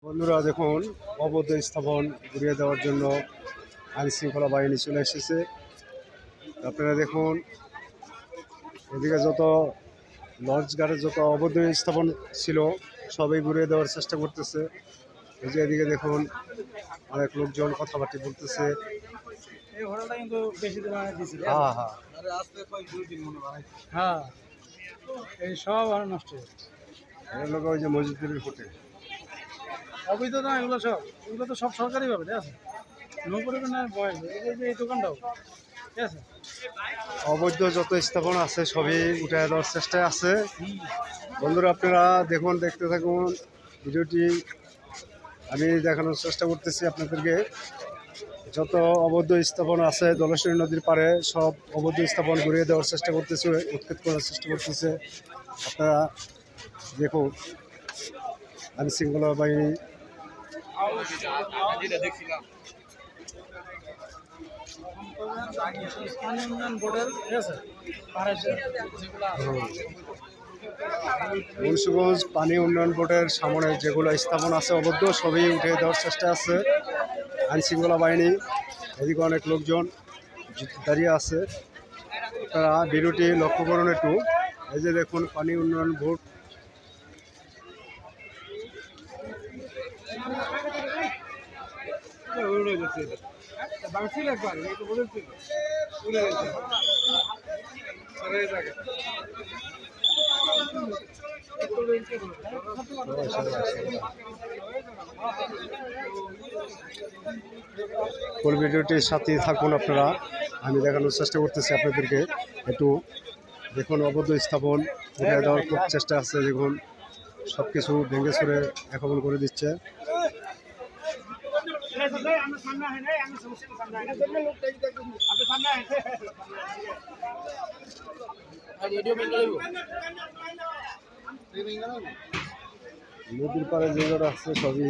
বন্ধুরা দেখুন, অবৈধ স্থাপন ঘুরিয়ে দেওয়ার জন্য আইন শৃঙ্খলা বাহিনী চলে এসেছে। আপনারা দেখুন, এদিকে যত লঞ্চ ঘাটে যত অবৈধ স্থাপন ছিল সবই ঘুরিয়ে দেওয়ার চেষ্টা করতেছে। এই যে এদিকে দেখুন, অনেক লোকজন কথাবার্তা বলতেছে। হ্যাঁ হ্যাঁ হ্যাঁ, এই সব আর নষ্ট লোক ওই যে মসজিদের হোটেল অবৈধ না, এগুলো তো সব সরকারি ভাবে ঠিক আছে। নৌপরিবহনের বয়স এই দোকানটাও ঠিক আছে। অবৈধ যত স্থাপন আছে সবই উঠে দেওয়ার চেষ্টায় আছে। বন্ধুরা আপনারা দেখুন, দেখতে থাকুন ভিডিওটি। আমি দেখানোর চেষ্টা করতেছি আপনাদেরকে। যত অবৈধ স্থাপন আছে ধলেশ্বরী নদীর পাড়ে সব অবৈধ স্থাপন ঘুরিয়ে দেওয়ার চেষ্টা করতেছে, উৎখাত করার চেষ্টা করতেছে। আপনারা দেখুন, আইন শৃঙ্খলা বাহিনী মুন্সিগঞ্জ পানি উন্নয়ন বোর্ডের সামনে যেগুলো স্থাপন আছে অবৈধ সবই উঠে দেওয়ার চেষ্টা আছে আইন শৃঙ্খলা বাহিনী। এদিকে অনেক লোকজন দাঁড়িয়ে আছে। তারা ভিডিওটি লক্ষ্য করুন একটু। এই যে দেখুন, পানি উন্নয়ন বোর্ড ফুল ভিডিওটির সাথে থাকুন আপনারা। আমি দেখানোর চেষ্টা করতেছি আপনাদেরকে একটু। দেখুন, অবৈধ স্থাপন উঠে দেওয়ার খুব চেষ্টা আছে। দেখুন, সব কিছু ভেঙে ছুড়ে এখন করে দিচ্ছে। নদীর পাড়ে যেগুলো আছে সবই